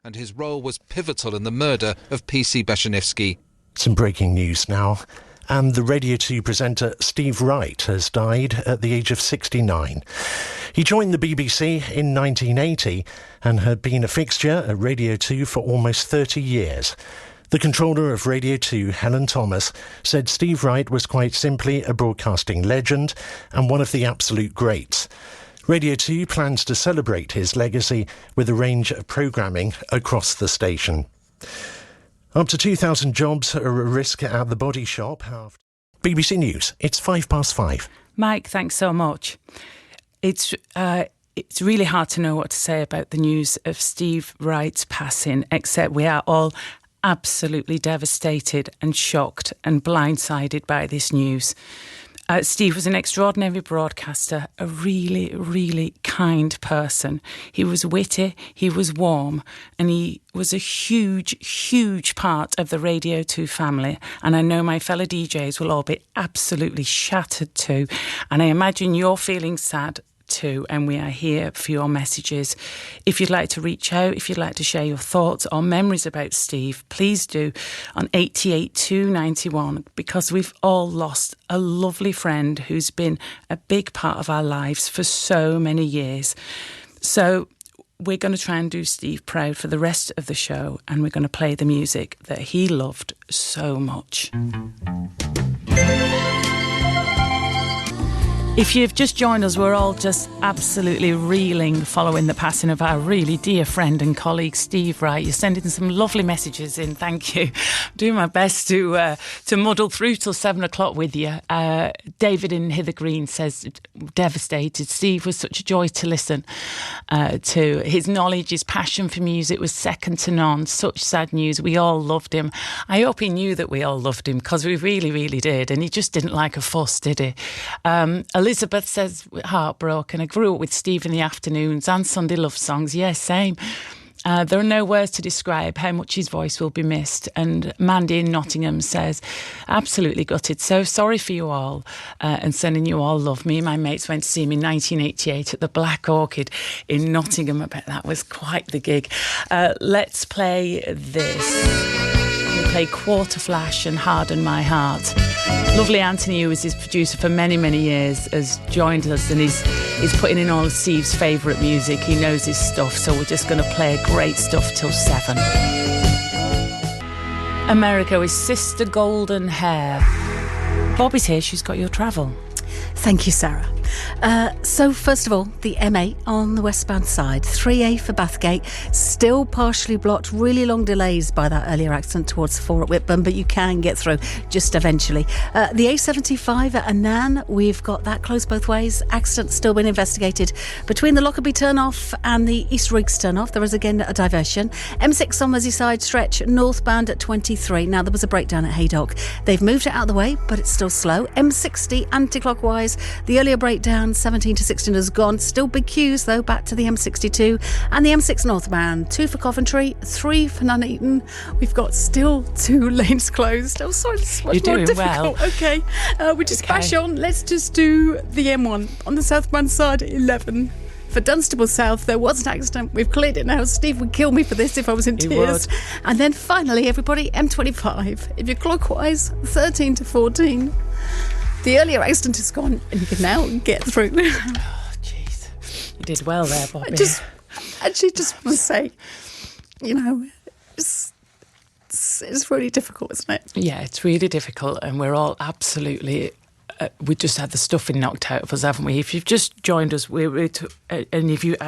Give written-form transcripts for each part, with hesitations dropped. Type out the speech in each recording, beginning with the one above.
and his role was pivotal in the murder of P.C. Beshenivsky. Some breaking news now. And the Radio 2 presenter Steve Wright has died at the age of 69. He joined the BBC in 1980 and had been a fixture at Radio 2 for almost 30 years. The controller of Radio 2, Helen Thomas, said Steve Wright was quite simply a broadcasting legend and one of the absolute greats. Radio 2 plans to celebrate his legacy with a range of programming across the station. Up to 2,000 jobs are at risk at the Body Shop. BBC News, it's 5:05. Mike, thanks so much. It's really hard to know what to say about the news of Steve Wright's passing, except we are all absolutely devastated and shocked and blindsided by this news. Steve was an extraordinary broadcaster, a really, really kind person. He was witty, he was warm, and he was a huge, huge part of the Radio 2 family. And I know my fellow DJs will all be absolutely shattered too. And I imagine you're feeling sad too, and we are here for your messages. If you'd like to reach out, if you'd like to share your thoughts or memories about Steve, please do on 88291, because we've all lost a lovely friend who's been a big part of our lives for so many years. So we're going to try and do Steve proud for the rest of the show, and we're going to play the music that he loved so much. If you've just joined us, we're all just absolutely reeling following the passing of our really dear friend and colleague, Steve Wright. You're sending some lovely messages in, thank you. I'm doing my best to muddle through till 7 o'clock with you. David in Hither Green says, devastated. Steve was such a joy to listen to. His knowledge, his passion for music was second to none. Such sad news. We all loved him. I hope he knew that we all loved him, because we really, really did. And he just didn't like a fuss, did he? Elizabeth says, heartbroken. I grew up with Steve in the afternoons and Sunday love songs. Yes, same. There are no words to describe how much his voice will be missed. And Mandy in Nottingham says, absolutely gutted. So sorry for you all, and sending you all love. Me and my mates went to see him in 1988 at the Black Orchid in Nottingham. I bet that was quite the gig. Let's play this. We'll play Quarter Flash and Harden My Heart. Lovely Anthony, who was his producer for many, many years, has joined us and is putting in all of Steve's favourite music. He knows his stuff, so we're just going to play great stuff till 7. America with Sister Golden Hair. Bobby's here, she's got your travel. Thank you, Sarah. So first of all, the M8 on the westbound side, 3A for Bathgate, still partially blocked, really long delays by that earlier accident towards 4 at Whitburn, but you can get through just eventually. The A75 at Annan, we've got that closed both ways. Accident still being investigated between the Lockerbie turnoff and the East Riggs turnoff. There is again a diversion. M6 on Merseyside stretch, northbound at 23. Now, there was a breakdown at Haydock. They've moved it out of the way, but it's still slow. M60 anti-clockwise, the earlier breakdown, 17 to 16 has gone. Still big queues, though, back to the M62. And the M6 northbound, 2 for Coventry, 3 for Nuneaton. We've got still 2 lanes closed. Oh, sorry, this is much more difficult. Well. Okay, we just bash on. Let's just do the M1 on the southbound side, 11. For Dunstable South, there was an accident. We've cleared it now. Steve would kill me for this if I was in tears. And then finally, everybody, M25. If you're clockwise, 13 to 14. The earlier accident is gone, and you can now get through. Oh, jeez. You did well there, Bobby. I just want to say, you know, it's really difficult, isn't it? Yeah, it's really difficult, and we're all absolutely... we just had the stuffing knocked out of us, haven't we? If you've just joined us, I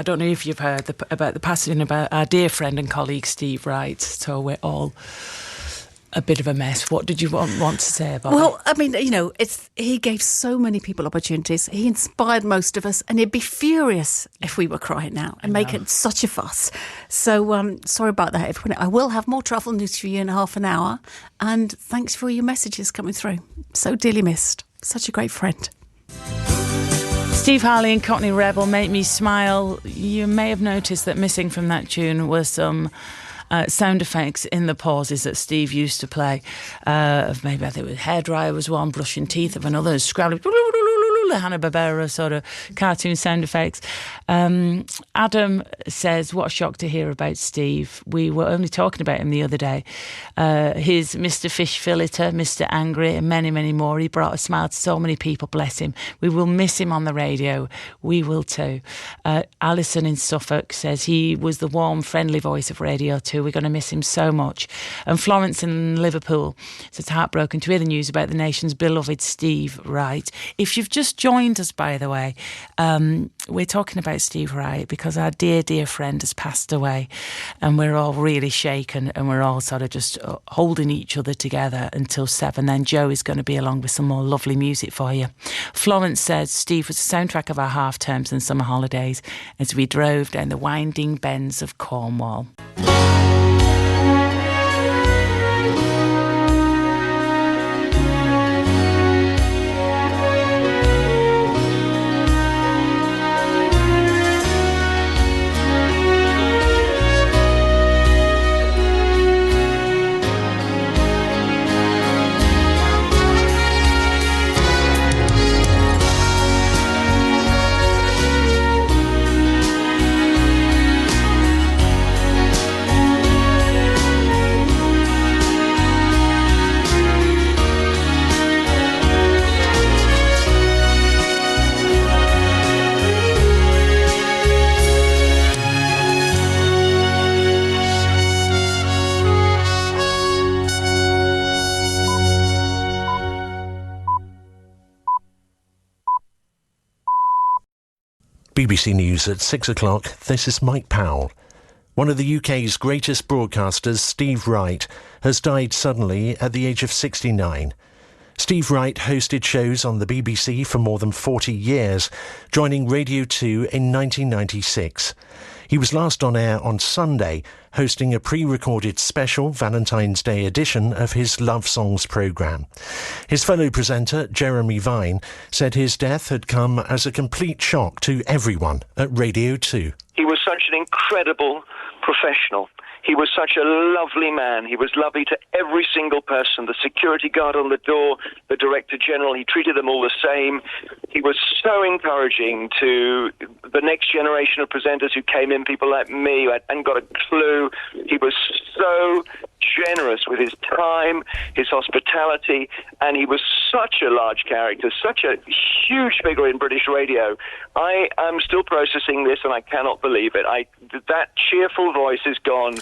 don't know if you've heard about the passing of our dear friend and colleague Steve Wright. So we're all a bit of a mess. What did you want to say about it? Well, I mean, you know, he gave so many people opportunities. He inspired most of us, and he'd be furious if we were crying now and making such a fuss. So sorry about that, everyone. I will have more travel news for you in half an hour, and thanks for your messages coming through. So dearly missed. Such a great friend. Steve Harley and Cockney Rebel make me smile. You may have noticed that missing from that tune were some sound effects in the pauses that Steve used to play. Maybe I think hairdryer was one, brushing teeth of another, scrabbling, the Hanna-Barbera sort of cartoon sound effects. Adam says, what a shock to hear about Steve. We were only talking about him the other day. His Mr. Fish Filleter, Mr. Angry, and many, many more. He brought a smile to so many people, bless him. We will miss him on the radio. We will too. Alison in Suffolk says he was the warm, friendly voice of Radio 2. We're going to miss him so much. And Florence in Liverpool says, heartbroken to hear the news about the nation's beloved Steve Wright. If you've just joined us, by the way, we're talking about Steve Wright because our dear, dear friend has passed away, and we're all really shaken, and we're all sort of just holding each other together until 7. Then Joe is going to be along with some more lovely music for you. Florence says Steve was the soundtrack of our half terms and summer holidays as we drove down the winding bends of Cornwall. BBC News at 6 o'clock. This is Mike Powell. One of the UK's greatest broadcasters, Steve Wright, has died suddenly at the age of 69. Steve Wright hosted shows on the BBC for more than 40 years, joining Radio 2 in 1996. He was last on air on Sunday, hosting a pre-recorded special Valentine's Day edition of his Love Songs programme. His fellow presenter, Jeremy Vine, said his death had come as a complete shock to everyone at Radio 2. He was such an incredible professional. He was such a lovely man. He was lovely to every single person, the security guard on the door, the director general. He treated them all the same. He was so encouraging to the next generation of presenters who came in, people like me who hadn't got a clue. He was so generous with his time, his hospitality, and he was such a large character, such a huge figure in British radio. I am still processing this, and I cannot believe it. That cheerful voice is gone,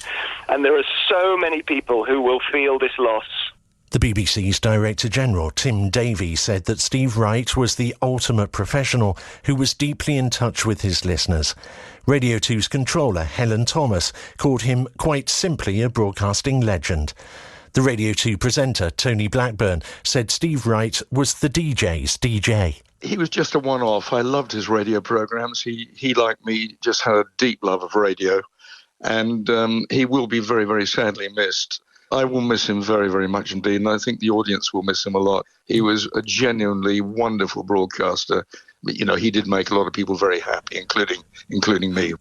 and there are so many people who will feel this loss. The BBC's Director General, Tim Davie, said that Steve Wright was the ultimate professional who was deeply in touch with his listeners. Radio 2's controller, Helen Thomas, called him quite simply a broadcasting legend. The Radio 2 presenter, Tony Blackburn, said Steve Wright was the DJ's DJ. He was just a one-off. I loved his radio programmes. He, like me, just had a deep love of radio. And he will be very, very sadly missed. I will miss him very, very much indeed, and I think the audience will miss him a lot. He was a genuinely wonderful broadcaster. But, you know, he did make a lot of people very happy, including me.